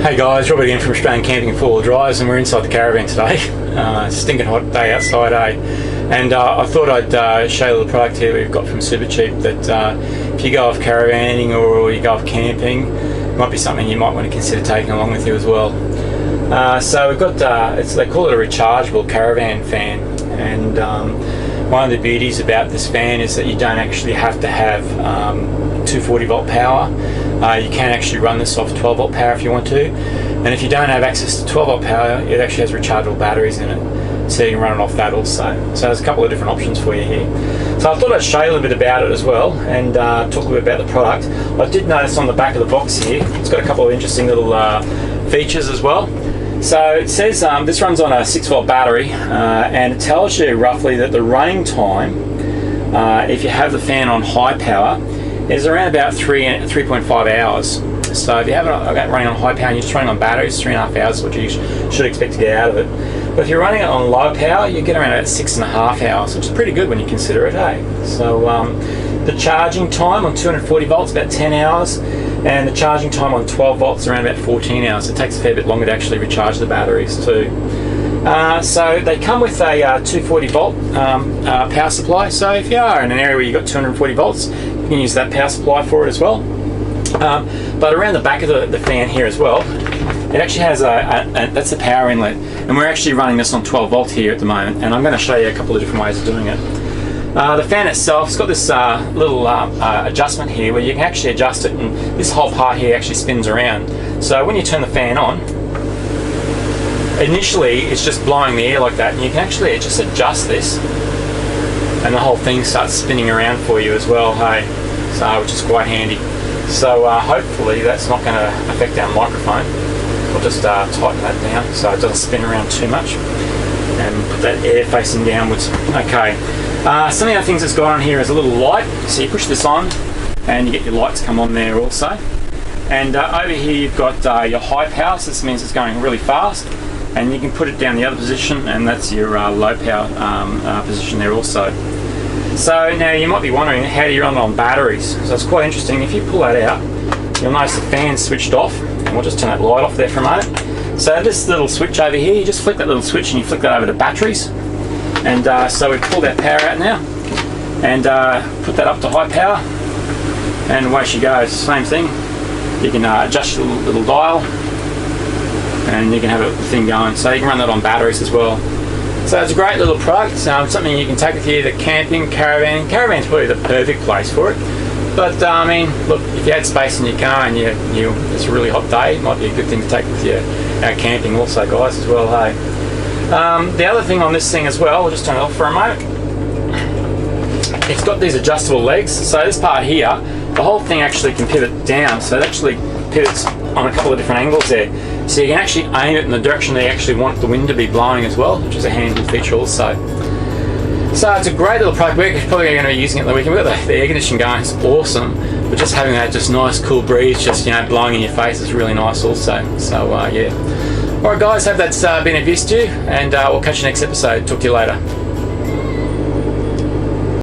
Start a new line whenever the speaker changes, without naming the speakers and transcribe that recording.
Hey guys, Robert again from Australian Camping and 4-Wheel Drives, and we're inside the caravan today. Stinking hot day outside, eh? And I thought I'd show you a little product here we've got from Supercheap that if you go off caravanning or you go off camping, it might be something you might want to consider taking along with you as well. So we've got, they call it a rechargeable caravan fan, and one of the beauties about this fan is that you don't actually have to have 240 volt power. You can actually run this off 12 volt power if you want to, and if you don't have access to 12 volt power, it actually has rechargeable batteries in it, so you can run it off that also. So there's a couple of different options for you here. So I thought I'd show you a little bit about it as well, and talk a little bit about the product. I did notice on the back of the box here, it's got a couple of interesting little features as well. So it says this runs on a 6 volt battery, and it tells you roughly that the running time, if you have the fan on high power, is around about 3.5 hours. So if you have it running on high power and you're just running on batteries, 3.5 hours is what you should expect to get out of it. But if you're running it on low power, you get around about 6.5 hours, which is pretty good when you consider it, eh? So the charging time on 240 volts about 10 hours, and the charging time on 12 volts around about 14 hours. It takes a fair bit longer to actually recharge the batteries too. So they come with a 240 volt power supply, so if you are in an area where you've got 240 volts, you can use that power supply for it as well. But around the back of the fan here as well, it actually has that's the power inlet, and we're actually running this on 12 volt here at the moment, and I'm going to show you a couple of different ways of doing it. The fan itself, it's got this little adjustment here where you can actually adjust it, and this whole part here actually spins around. So when you turn the fan on, initially it's just blowing the air like that, and you can actually just adjust this and the whole thing starts spinning around for you as well, hey? So, which is quite handy. So hopefully that's not going to affect our microphone. We'll just tighten that down so it doesn't spin around too much, and put that air facing downwards. Okay, some of the other things it's got on here is a little light, so you push this on and you get your lights come on there also. And over here you've got your high power, so this means it's going really fast, and you can put it down the other position, and that's your low power position there also. So now you might be wondering, how do you run it on batteries? So it's quite interesting. If you pull that out, you'll notice the fan's switched off, and we'll just turn that light off there for a moment. So this little switch over here, you just flick that little switch and you flick that over to batteries, and so we've pulled our power out now, and put that up to high power, and away she goes. Same thing, you can adjust your little dial, and you can have the thing going. So you can run that on batteries as well. So it's a great little product, something you can take with you to camping, caravan. Caravan's probably the perfect place for it. But I mean, look, if you had space in your car and it's a really hot day, it might be a good thing to take with you out camping also, guys, as well, hey? The other thing on this thing as well, I'll just turn it off for a moment. It's got these adjustable legs. So this part here, the whole thing actually can pivot down. So it actually pivots on a couple of different angles there. So you can actually aim it in the direction that you actually want the wind to be blowing as well, which is a handy feature also. So it's a great little product. We're probably going to be using it the weekend. We've got the air conditioning going, it's awesome. But just having that just nice cool breeze just blowing in your face is really nice also. So yeah. Alright guys, hope that's been of use to you, and we'll catch you next episode. Talk to you later.